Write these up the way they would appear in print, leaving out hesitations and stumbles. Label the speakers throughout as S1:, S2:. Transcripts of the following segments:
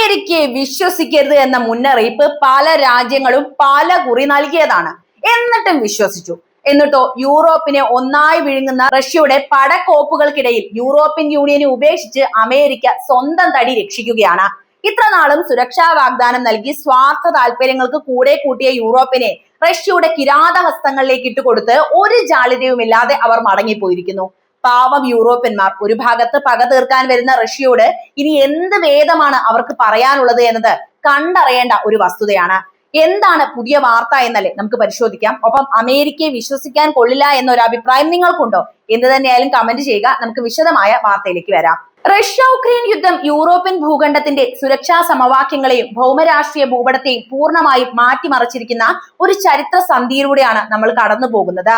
S1: അമേരിക്കയെ വിശ്വസിക്കരുത് എന്ന മുന്നറിയിപ്പ് പല രാജ്യങ്ങളും പല കുറി നൽകിയതാണ്. എന്നിട്ടും വിശ്വസിച്ചു. എന്നിട്ടോ യൂറോപ്പിനെ ഒന്നായി വിഴുങ്ങുന്ന റഷ്യയുടെ പടക്കോപ്പുകൾക്കിടയിൽ യൂറോപ്യൻ യൂണിയനെ ഉപേക്ഷിച്ച് അമേരിക്ക സ്വന്തം തടി രക്ഷിക്കുകയാണ്. ഇത്ര നാളും സുരക്ഷാ വാഗ്ദാനം നൽകി സ്വാർത്ഥ താല്പര്യങ്ങൾക്ക് കൂടെ കൂട്ടിയ യൂറോപ്പിനെ റഷ്യയുടെ കിരാതഹസ്തങ്ങളിലേക്ക് ഇട്ടുകൊടുത്ത് ഒരു ജാള്യതയുമില്ലാതെ അവർ മടങ്ങിപ്പോയിരിക്കുന്നു. പാവം യൂറോപ്യന്മാർ ഒരു ഭാഗത്ത് പക തീർക്കാൻ വരുന്ന റഷ്യയോട് ഇനി എന്ത് വേദമാണ് അവർക്ക് പറയാനുള്ളത് എന്നത് കണ്ടറിയേണ്ട ഒരു വസ്തുതയാണ്. എന്താണ് പുതിയ വാർത്ത എന്നല്ലേ നമുക്ക് പരിശോധിക്കാം. ഒപ്പം അമേരിക്കയെ വിശ്വസിക്കാൻ കൊള്ളില്ല എന്നൊരു അഭിപ്രായം നിങ്ങൾക്കുണ്ടോ? എന്ത് തന്നെയായാലും കമന്റ് ചെയ്യുക. നമുക്ക് വിശദമായ വാർത്തയിലേക്ക് വരാം. റഷ്യ ഉക്രൈൻ യുദ്ധം യൂറോപ്യൻ ഭൂഖണ്ഡത്തിന്റെ സുരക്ഷാ സമവാക്യങ്ങളെയും ഭൗമരാഷ്ട്രീയ ഭൂപടത്തെയും പൂർണ്ണമായും മാറ്റിമറിച്ചിരിക്കുന്ന ഒരു ചരിത്ര സന്ധിയിലൂടെയാണ് നമ്മൾ കടന്നു പോകുന്നത്.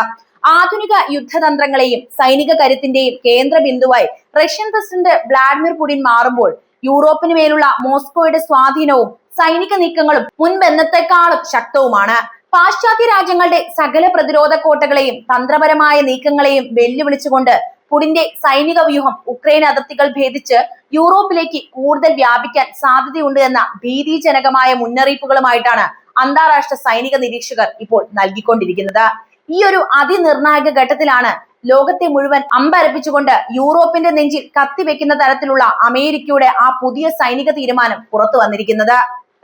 S1: ആധുനിക യുദ്ധതന്ത്രങ്ങളെയും സൈനിക കരുത്തിന്റെയും കേന്ദ്ര ബിന്ദുവായി റഷ്യൻ പ്രസിഡന്റ് വ്ളാഡിമിർ പുടിൻ മാറുമ്പോൾ യൂറോപ്പിന് മേലുള്ള മോസ്കോയുടെ സ്വാധീനവും സൈനിക നീക്കങ്ങളും മുൻപെന്നത്തെക്കാളും ശക്തവുമാണ്. പാശ്ചാത്യ രാജ്യങ്ങളുടെ സകല പ്രതിരോധ കോട്ടകളെയും തന്ത്രപരമായ നീക്കങ്ങളെയും വെല്ലുവിളിച്ചുകൊണ്ട് പുടിന്റെ സൈനിക വ്യൂഹം ഉക്രൈൻ അതിർത്തികൾ ഭേദിച്ച് യൂറോപ്പിലേക്ക് കൂടുതൽ വ്യാപിക്കാൻ സാധ്യതയുണ്ട് എന്ന ഭീതിജനകമായ മുന്നറിയിപ്പുകളുമായിട്ടാണ് അന്താരാഷ്ട്ര സൈനിക നിരീക്ഷകർ ഇപ്പോൾ നൽകിക്കൊണ്ടിരിക്കുന്നത്. ഈ ഒരു അതിനിർണായക ഘട്ടത്തിലാണ് ലോകത്തെ മുഴുവൻ അമ്പരപ്പിച്ചുകൊണ്ട് യൂറോപ്പിന്റെ നെഞ്ചിൽ കത്തിവെക്കുന്ന തരത്തിലുള്ള അമേരിക്കയുടെ ആ പുതിയ സൈനിക തീരുമാനം പുറത്തു വന്നിരിക്കുന്നത്.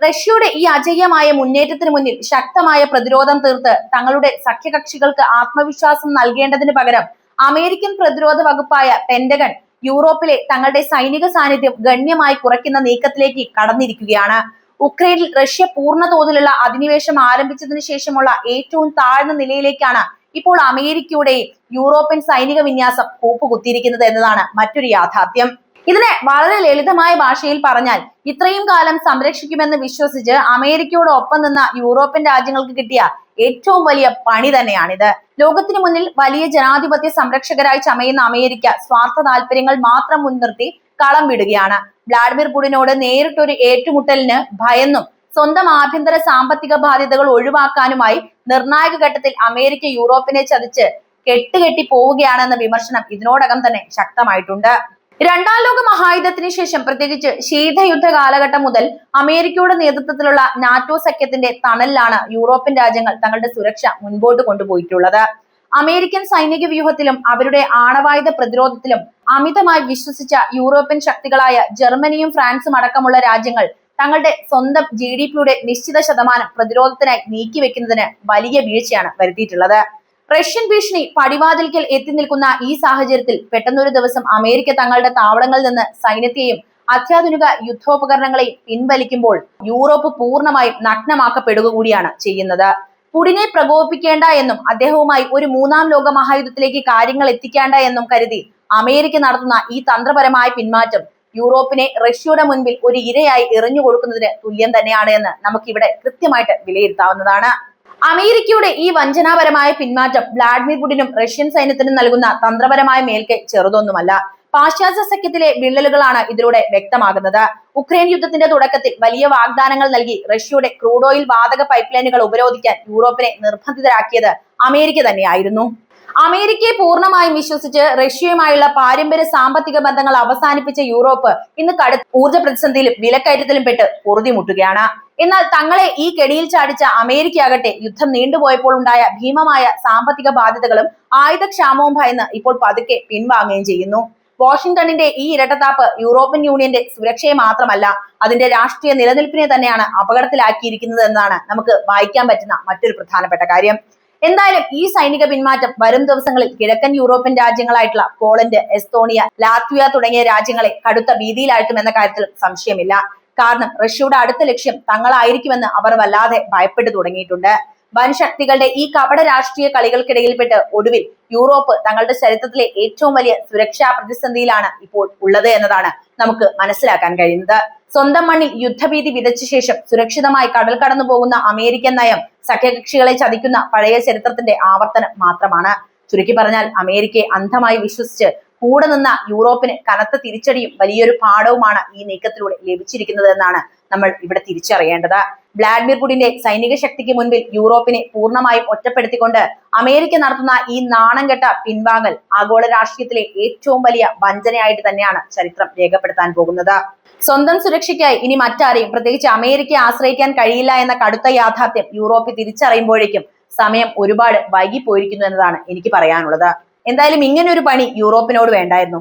S1: റഷ്യയുടെ ഈ അജയ്യമായ മുന്നേറ്റത്തിന് മുന്നിൽ ശക്തമായ പ്രതിരോധം തീർത്ത് തങ്ങളുടെ സഖ്യകക്ഷികൾക്ക് ആത്മവിശ്വാസം നൽകേണ്ടതിന് പകരം അമേരിക്കൻ പ്രതിരോധ വകുപ്പായ പെന്റഗൺ യൂറോപ്പിലെ തങ്ങളുടെ സൈനിക സാന്നിധ്യം ഗണ്യമായി കുറയ്ക്കുന്ന നീക്കത്തിലേക്ക് കടന്നിരിക്കുകയാണ്. ഉക്രൈനിൽ റഷ്യ പൂർണ്ണ തോതിലുള്ള അധിനിവേശം ആരംഭിച്ചതിന് ശേഷമുള്ള ഏറ്റവും താഴ്ന്ന നിലയിലേക്കാണ് ഇപ്പോൾ അമേരിക്കയുടെയും യൂറോപ്യൻ സൈനിക വിന്യാസം കൂപ്പുകുത്തിയിരിക്കുന്നത് എന്നതാണ് മറ്റൊരു യാഥാർത്ഥ്യം. ഇതിനെ വളരെ ലളിതമായ ഭാഷയിൽ പറഞ്ഞാൽ ഇത്രയും കാലം സംരക്ഷിക്കുമെന്ന് വിശ്വസിച്ച് അമേരിക്കയോടൊപ്പം നിന്ന യൂറോപ്യൻ രാജ്യങ്ങൾക്ക് കിട്ടിയ ഏറ്റവും വലിയ പണി തന്നെയാണിത്. ലോകത്തിന് മുന്നിൽ വലിയ ജനാധിപത്യ സംരക്ഷകരായി ചമയുന്ന അമേരിക്ക സ്വാർത്ഥ താല്പര്യങ്ങൾ മാത്രം മുൻനിർത്തി കളം വിടുകയാണ്. വ്ളാഡിമിർ പുടിനോട് നേരിട്ടൊരു ഏറ്റുമുട്ടലിന് ഭയന്നും സ്വന്തം ആഭ്യന്തര സാമ്പത്തിക ബാധ്യതകൾ ഒഴിവാക്കാനുമായി നിർണായക ഘട്ടത്തിൽ അമേരിക്ക യൂറോപ്പിനെ ചതിച്ച് കെട്ടുകെട്ടി പോവുകയാണെന്ന വിമർശനം ഇതിനോടകം തന്നെ ശക്തമായിട്ടുണ്ട്. രണ്ടാം ലോക മഹായുദ്ധത്തിന് ശേഷം പ്രത്യേകിച്ച് ശീതയുദ്ധ കാലഘട്ടം മുതൽ അമേരിക്കയുടെ നേതൃത്വത്തിലുള്ള നാറ്റോ സഖ്യത്തിന്റെ തണലിലാണ് യൂറോപ്യൻ രാജ്യങ്ങൾ തങ്ങളുടെ സുരക്ഷ മുൻപോട്ട് കൊണ്ടുപോയിട്ടുള്ളത്. അമേരിക്കൻ സൈനിക വ്യൂഹത്തിലും അവരുടെ ആണവായുധ പ്രതിരോധത്തിലും അമിതമായി വിശ്വസിച്ച യൂറോപ്യൻ ശക്തികളായ ജർമ്മനിയും ഫ്രാൻസും അടക്കമുള്ള രാജ്യങ്ങൾ തങ്ങളുടെ സ്വന്തം GDP-യുടെ നിശ്ചിത ശതമാനം പ്രതിരോധത്തിനായി നീക്കിവെക്കുന്നതിന് വലിയ വീഴ്ചയാണ് വരുത്തിയിട്ടുള്ളത്. റഷ്യൻ ഭീഷണി പടിവാതിൽക്കൽ എത്തി നിൽക്കുന്ന ഈ സാഹചര്യത്തിൽ പെട്ടെന്നൊരു ദിവസം അമേരിക്ക തങ്ങളുടെ താവളങ്ങളിൽ നിന്ന് സൈന്യത്തെയും അത്യാധുനിക യുദ്ധോപകരണങ്ങളെയും പിൻവലിക്കുമ്പോൾ യൂറോപ്പ് പൂർണ്ണമായും നഗ്നമാക്കപ്പെടുക കൂടിയാണ് ചെയ്യുന്നത്. പുടിനെ പ്രകോപിപ്പിക്കേണ്ട എന്നും അദ്ദേഹവുമായി ഒരു മൂന്നാം ലോക മഹായുദ്ധത്തിലേക്ക് കാര്യങ്ങൾ എത്തിക്കേണ്ട എന്നും കരുതി അമേരിക്ക നടത്തുന്ന ഈ തന്ത്രപരമായ പിന്മാറ്റം യൂറോപ്പിനെ റഷ്യയുടെ മുൻപിൽ ഒരു ഇരയായി എറിഞ്ഞു കൊടുക്കുന്നതിന് തുല്യം തന്നെയാണ് എന്ന് നമുക്കിവിടെ കൃത്യമായിട്ട് വിലയിരുത്താവുന്നതാണ്. അമേരിക്കയുടെ ഈ വഞ്ചനാപരമായ പിന്മാറ്റം വ്ളാഡിമിർ പുടിനും റഷ്യൻ സൈന്യത്തിനും നൽകുന്ന തന്ത്രപരമായ മേൽക്കൈ ചെറുതൊന്നുമല്ല. പാശ്ചാത്യ സഖ്യത്തിലെ വിള്ളലുകളാണ് ഇതിലൂടെ വ്യക്തമാകുന്നത്. ഉക്രൈൻ യുദ്ധത്തിന്റെ തുടക്കത്തിൽ വലിയ വാഗ്ദാനങ്ങൾ നൽകി റഷ്യയുടെ ക്രൂഡ് ഓയിൽ വാതക പൈപ്പ് ലൈനുകൾ ഉപരോധിക്കാൻ യൂറോപ്പിനെ നിർബന്ധിതരാക്കിയത് അമേരിക്ക തന്നെയായിരുന്നു. അമേരിക്കയെ പൂർണ്ണമായും വിശ്വസിച്ച് റഷ്യയുമായുള്ള പാരമ്പര്യ സാമ്പത്തിക ബന്ധങ്ങൾ അവസാനിപ്പിച്ച യൂറോപ്പ് ഇന്ന് കടുത്ത ഊർജ്ജ പ്രതിസന്ധിയിലും വിലക്കയറ്റത്തിലും പെട്ട് പൊറുതിമുട്ടുകയാണ്. എന്നാൽ തങ്ങളെ ഈ കെണിയിൽ ചാടിച്ച അമേരിക്കയാകട്ടെ യുദ്ധം നീണ്ടുപോയപ്പോൾ ഉണ്ടായ ഭീമമായ സാമ്പത്തിക ബാധ്യതകളും ആയുധക്ഷാമവും ഭയന്ന് ഇപ്പോൾ പതുക്കെ പിൻവാങ്ങുകയും ചെയ്യുന്നു. വാഷിംഗ്ടണിന്റെ ഈ ഇരട്ടത്താപ്പ് യൂറോപ്യൻ യൂണിയന്റെ സുരക്ഷയെ മാത്രമല്ല അതിന്റെ രാഷ്ട്രീയ നിലനിൽപ്പിനെ തന്നെയാണ് അപകടത്തിലാക്കിയിരിക്കുന്നത് എന്നതാണ് നമുക്ക് വായിക്കാൻ പറ്റുന്ന മറ്റൊരു പ്രധാനപ്പെട്ട കാര്യം. എന്തായാലും ഈ സൈനിക പിന്മാറ്റം വരും ദിവസങ്ങളിൽ കിഴക്കൻ യൂറോപ്യൻ രാജ്യങ്ങളായിട്ടുള്ള പോളണ്ട്, എസ്തോണിയ, ലാത്വിയ തുടങ്ങിയ രാജ്യങ്ങളെ കടുത്ത ഭീതിയിലാഴ്ത്തുമെന്ന കാര്യത്തിൽ സംശയമില്ല. കാരണം റഷ്യയുടെ അടുത്ത ലക്ഷ്യം തങ്ങളായിരിക്കുമെന്ന് അവർ വല്ലാതെ ഭയപ്പെട്ടു തുടങ്ങിയിട്ടുണ്ട്. വൻശക്തികളുടെ ഈ കപട രാഷ്ട്രീയ കളികൾക്കിടയിൽപ്പെട്ട് ഒടുവിൽ യൂറോപ്പ് തങ്ങളുടെ ചരിത്രത്തിലെ ഏറ്റവും വലിയ സുരക്ഷാ പ്രതിസന്ധിയിലാണ് ഇപ്പോൾ ഉള്ളത് എന്നതാണ് നമുക്ക് മനസ്സിലാക്കാൻ കഴിയുന്നത്. സ്വന്തം മണ്ണിൽ യുദ്ധഭീതി വിതച്ച ശേഷം സുരക്ഷിതമായി കടൽ കടന്നു പോകുന്ന അമേരിക്കൻ നയം സഖ്യകക്ഷികളെ ചതിക്കുന്ന പഴയ ചരിത്രത്തിന്റെ ആവർത്തനം മാത്രമാണ്. ചുരുക്കി പറഞ്ഞാൽ അമേരിക്കയെ അന്ധമായി വിശ്വസിച്ച് കൂടെ നിന്ന യൂറോപ്പിന് കനത്ത തിരിച്ചടിയും വലിയൊരു പാഠവുമാണ് ഈ നീക്കത്തിലൂടെ ലഭിച്ചിരിക്കുന്നത് എന്നാണ് നമ്മൾ ഇവിടെ തിരിച്ചറിയേണ്ടത്. വ്ളാഡിമിർ പുടിന്റെ സൈനിക ശക്തിക്ക് മുൻപിൽ യൂറോപ്പിനെ പൂർണ്ണമായും ഒറ്റപ്പെടുത്തിക്കൊണ്ട് അമേരിക്ക നടത്തുന്ന ഈ നാണംകെട്ട പിൻവാങ്ങൽ ആഗോള രാഷ്ട്രീയത്തിലെ ഏറ്റവും വലിയ വഞ്ചനയായിട്ട് തന്നെയാണ് ചരിത്രം രേഖപ്പെടുത്താൻ പോകുന്നത്. സ്വന്തം സുരക്ഷയ്ക്കായി ഇനി മറ്റാരെയും പ്രത്യേകിച്ച് അമേരിക്കയെ ആശ്രയിക്കാൻ കഴിയില്ല എന്ന കടുത്ത യാഥാർത്ഥ്യം യൂറോപ്പ് തിരിച്ചറിയുമ്പോഴേക്കും സമയം ഒരുപാട് വൈകിപ്പോയിരിക്കുന്നു എന്നതാണ് എനിക്ക് പറയാനുള്ളത്. എന്തായാലും ഇങ്ങനെ ഒരു പണി യൂറോപ്പിനോട് വേണ്ടായിരുന്നു.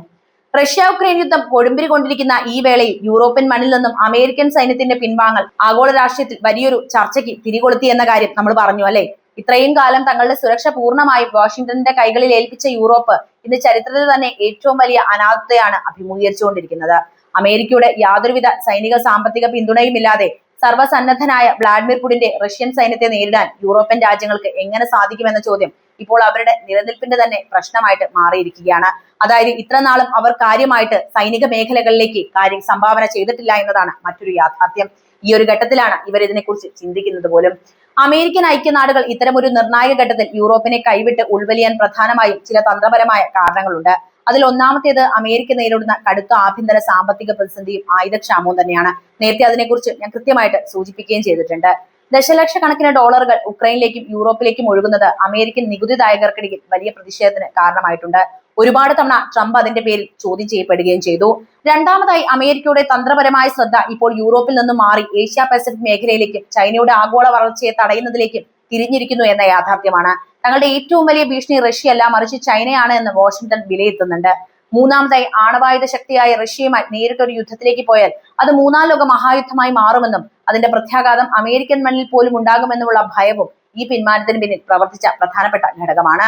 S1: റഷ്യ ഉക്രൈൻ യുദ്ധം കൊടുമ്പിരി കൊണ്ടിരിക്കുന്ന ഈ വേളയിൽ യൂറോപ്യൻ മണ്ണിൽ നിന്നും അമേരിക്കൻ സൈന്യത്തിന്റെ പിൻവാങ്ങൽ ആഗോള രാഷ്ട്രീയത്തിൽ വലിയൊരു ചർച്ചയ്ക്ക് തിരികൊളുത്തി എന്ന കാര്യം നമ്മൾ പറഞ്ഞു അല്ലെ. ഇത്രയും കാലം തങ്ങളുടെ സുരക്ഷ പൂർണ്ണമായും വാഷിംഗ്ടണിന്റെ കൈകളിൽ ഏൽപ്പിച്ച യൂറോപ്പ് ഇന്ന് ചരിത്രത്തിൽ തന്നെ ഏറ്റവും വലിയ അനാഥത്വയാണ് അഭിമുഖീകരിച്ചുകൊണ്ടിരിക്കുന്നത്. അമേരിക്കയുടെ യാതൊരുവിധ സൈനിക സാമ്പത്തിക പിന്തുണയുമില്ലാതെ സർവ്വസന്നദ്ധനായ വ്ളാഡിമിർ പുടിന്റെ റഷ്യൻ സൈന്യത്തെ നേരിടാൻ യൂറോപ്യൻ രാജ്യങ്ങൾക്ക് എങ്ങനെ സാധിക്കുമെന്ന ചോദ്യം ഇപ്പോൾ അവരുടെ നിലനിൽപ്പിന്റെ തന്നെ പ്രശ്നമായിട്ട് മാറിയിരിക്കുകയാണ്. അതായത് ഇത്ര നാളും അവർ കാര്യമായിട്ട് സൈനിക മേഖലകളിലേക്ക് സംഭാവന ചെയ്തിട്ടില്ല എന്നതാണ് മറ്റൊരു യാഥാർത്ഥ്യം. ഈ ഒരു ഘട്ടത്തിലാണ് ഇവർ ഇതിനെക്കുറിച്ച് ചിന്തിക്കുന്നത് പോലും. അമേരിക്കൻ ഐക്യനാടുകൾ ഇത്തരമൊരു നിർണായക ഘട്ടത്തിൽ യൂറോപ്പിനെ കൈവിട്ട് ഉൾവലിയാൻ പ്രധാനമായും ചില തന്ത്രപരമായ കാരണങ്ങളുണ്ട്. അതിൽ ഒന്നാമത്തേത് അമേരിക്ക നേരിടുന്ന കടുത്ത ആഭ്യന്തര സാമ്പത്തിക പ്രതിസന്ധിയും ആയുധക്ഷാമവും തന്നെയാണ്. നേരത്തെ അതിനെക്കുറിച്ച് ഞാൻ കൃത്യമായിട്ട് സൂചിപ്പിക്കുകയും ചെയ്തിട്ടുണ്ട്. ദശലക്ഷക്കണക്കിന് ഡോളറുകൾ ഉക്രൈനിലേക്കും യൂറോപ്പിലേക്കും ഒഴുകുന്നത് അമേരിക്കൻ നികുതിദായകർക്കിടയിൽ വലിയ പ്രതിഷേധത്തിന് കാരണമായിട്ടുണ്ട്. ഒരുപാട് തവണ ട്രംപ് അതിന്റെ പേരിൽ ചോദ്യം ചെയ്യപ്പെടുകയും ചെയ്തു. രണ്ടാമതായി അമേരിക്കയുടെ തന്ത്രപരമായ ശ്രദ്ധ ഇപ്പോൾ യൂറോപ്പിൽ നിന്നും മാറി ഏഷ്യ പസഫിക് മേഖലയിലേക്കും ചൈനയുടെ ആഗോള വളർച്ചയെ തടയുന്നതിലേക്കും തിരിഞ്ഞിരിക്കുന്നു എന്ന യാഥാർത്ഥ്യമാണ്. തങ്ങളുടെ ഏറ്റവും വലിയ ഭീഷണി റഷ്യയല്ല മറിച്ച് ചൈനയാണ് എന്ന് വാഷിംഗ്ടൺ വിലയിരുത്തുന്നുണ്ട്. മൂന്നാമതായി ആണവായുധ ശക്തിയായ റഷ്യയുമായി നേരിട്ടൊരു യുദ്ധത്തിലേക്ക് പോയാൽ അത് മൂന്നാം ലോക മഹായുദ്ധമായി മാറുമെന്നും അതിന്റെ പ്രത്യാഘാതം അമേരിക്കൻ മണ്ണിൽ പോലും ഉണ്ടാകുമെന്നുമുള്ള ഭയവും ഈ പിന്മാറ്റത്തിന് പിന്നിൽ പ്രവർത്തിച്ച പ്രധാനപ്പെട്ട ഘടകമാണ്.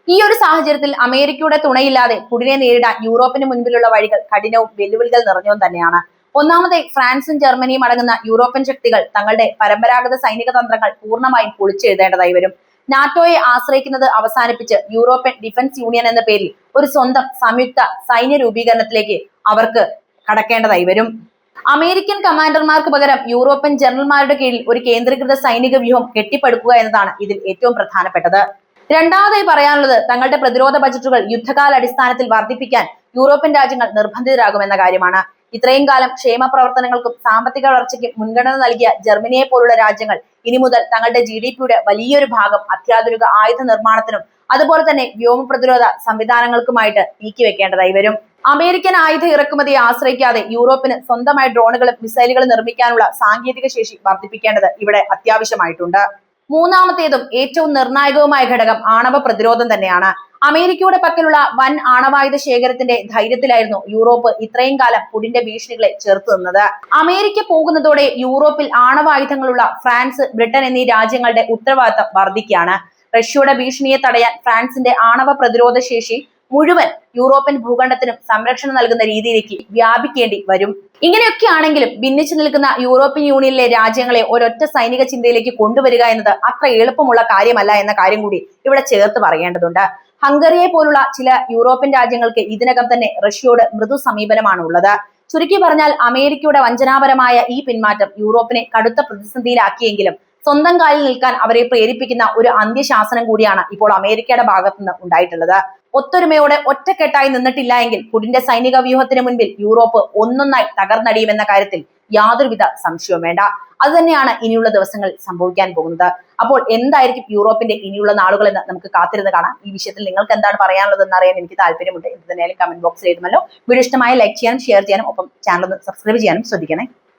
S1: ഈ ഒരു സാഹചര്യത്തിൽ അമേരിക്കയുടെ തുണയില്ലാതെ പുടിനെ നേരിടാൻ യൂറോപ്പിന് മുൻപിലുള്ള വഴികൾ കഠിനവും വെല്ലുവിളികൾ നിറഞ്ഞതും തന്നെയാണ്. ഒന്നാമതായി ഫ്രാൻസും ജർമ്മനിയും അടങ്ങുന്ന യൂറോപ്യൻ ശക്തികൾ തങ്ങളുടെ പരമ്പരാഗത സൈനിക തന്ത്രങ്ങൾ പൂർണ്ണമായും പൊളിച്ചെഴുതേണ്ടതായി വരും. നാറ്റോയെ ആശ്രയിക്കുന്നത് അവസാനിപ്പിച്ച് യൂറോപ്യൻ ഡിഫൻസ് യൂണിയൻ എന്ന പേരിൽ ഒരു സ്വന്തം സംയുക്ത സൈന്യ രൂപീകരണത്തിലേക്ക് അവർക്ക് കടക്കേണ്ടതായി വരും. അമേരിക്കൻ കമാൻഡർമാർക്ക് പകരം യൂറോപ്യൻ ജനറൽമാരുടെ കീഴിൽ ഒരു കേന്ദ്രീകൃത സൈനിക വ്യൂഹം കെട്ടിപ്പടുക്കുക എന്നതാണ് ഇതിൽ ഏറ്റവും പ്രധാനപ്പെട്ടത്. രണ്ടാമതായി പറയാനുള്ളത് തങ്ങളുടെ പ്രതിരോധ ബജറ്റുകൾ യുദ്ധകാല അടിസ്ഥാനത്തിൽ വർദ്ധിപ്പിക്കാൻ യൂറോപ്യൻ രാജ്യങ്ങൾ നിർബന്ധിതരാകുമെന്ന കാര്യമാണ്. ഇത്രയും കാലം ക്ഷേമ പ്രവർത്തനങ്ങൾക്കും സാമ്പത്തിക വളർച്ചയ്ക്കും മുൻഗണന നൽകിയ ജർമ്മനിയെ പോലുള്ള രാജ്യങ്ങൾ ഇനി മുതൽ തങ്ങളുടെ GDP-യുടെ വലിയൊരു ഭാഗം അത്യാധുനിക ആയുധ നിർമ്മാണത്തിനും അതുപോലെ തന്നെ വ്യോമ പ്രതിരോധ സംവിധാനങ്ങൾക്കുമായിട്ട് നീക്കിവെക്കേണ്ടതായി വരും. അമേരിക്കൻ ആയുധ ഇറക്കുമതിയെ ആശ്രയിക്കാതെ യൂറോപ്പിന് സ്വന്തമായി ഡ്രോണുകളും മിസൈലുകളും നിർമ്മിക്കാനുള്ള സാങ്കേതിക ശേഷി വർദ്ധിപ്പിക്കേണ്ടത് ഇവിടെ അത്യാവശ്യമായിട്ടുണ്ട്. മൂന്നാമത്തേതും ഏറ്റവും നിർണായകവുമായ ഘടകം ആണവ പ്രതിരോധം തന്നെയാണ്. അമേരിക്കയുടെ പക്കലുള്ള വൻ ആണവായുധ ശേഖരത്തിന്റെ ധൈര്യത്തിലായിരുന്നു യൂറോപ്പ് ഇത്രയും കാലം പുടിന്റെ ഭീഷണികളെ ചെറുത്തു നിന്നത്. അമേരിക്ക പോകുന്നതോടെ യൂറോപ്പിൽ ആണവായുധങ്ങളുള്ള ഫ്രാൻസ്, ബ്രിട്ടൻ എന്നീ രാജ്യങ്ങളുടെ ഉത്തരവാദിത്തം വർദ്ധിക്കുകയാണ്. റഷ്യയുടെ ഭീഷണിയെ തടയാൻ ഫ്രാൻസിന്റെ ആണവ പ്രതിരോധ ശേഷി മുഴുവൻ യൂറോപ്യൻ ഭൂഖണ്ഡത്തിനും സംരക്ഷണം നൽകുന്ന രീതിയിലേക്ക് വ്യാപിക്കേണ്ടി വരും. ഇങ്ങനെയൊക്കെ ആണെങ്കിലും ഭിന്നിച്ചു നിൽക്കുന്ന യൂറോപ്യൻ യൂണിയനിലെ രാജ്യങ്ങളെ ഒരൊറ്റ സൈനിക ചിന്തയിലേക്ക് കൊണ്ടുവരിക എന്നത് അത്ര എളുപ്പമുള്ള കാര്യമല്ല എന്ന കാര്യം കൂടി ഇവിടെ ചേർത്ത് പറയേണ്ടതുണ്ട്. ഹംഗറിയെ പോലുള്ള ചില യൂറോപ്യൻ രാജ്യങ്ങൾക്ക് ഇതിനകം തന്നെ റഷ്യയോട് മൃദു സമീപനമാണ് ഉള്ളത്. ചുരുക്കി പറഞ്ഞാൽ അമേരിക്കയുടെ വഞ്ചനാപരമായ ഈ പിന്മാറ്റം യൂറോപ്പിനെ കടുത്ത പ്രതിസന്ധിയിലാക്കിയെങ്കിലും സ്വന്തം കാലിൽ നിൽക്കാൻ അവരെ പ്രേരിപ്പിക്കുന്ന ഒരു അന്ത്യശാസനം കൂടിയാണ് ഇപ്പോൾ അമേരിക്കയുടെ ഭാഗത്തുനിന്ന് ഉണ്ടായിട്ടുള്ളത്. ഒത്തൊരുമയോടെ ഒറ്റക്കെട്ടായി നിന്നിട്ടില്ല എങ്കിൽ പുടിന്റെ സൈനിക വ്യൂഹത്തിന് മുൻപിൽ യൂറോപ്പ് ഒന്നൊന്നായി തകർന്നടിയുമെന്ന കാര്യത്തിൽ യാതൊരുവിധ സംശയവും വേണ്ട. അത് തന്നെയാണ് ഇനിയുള്ള ദിവസങ്ങളിൽ സംഭവിക്കാൻ പോകുന്നത്. അപ്പോൾ എന്തായിരിക്കും യൂറോപ്പിന്റെ ഇനിയുള്ള നാളുകൾ എന്ന് നമുക്ക് കാത്തിരുന്ന് കാണാം. ഈ വിഷയത്തിൽ നിങ്ങൾക്ക് എന്താണ് പറയാനുള്ളതെന്ന് അറിയാൻ എനിക്ക് താല്പര്യമുണ്ട്. എന്ത് തന്നെയാലും കമന്റ് ബോക്സിൽ എഴുതുമല്ലോ. വീഡിയോ ഇഷ്ടമായ ലൈക്ക് ചെയ്യാനും ഷെയർ ചെയ്യാനും ഒപ്പം ചാനൽ ഒന്ന് സബ്സ്ക്രൈബ് ചെയ്യാനും ശ്രദ്ധിക്കണേ.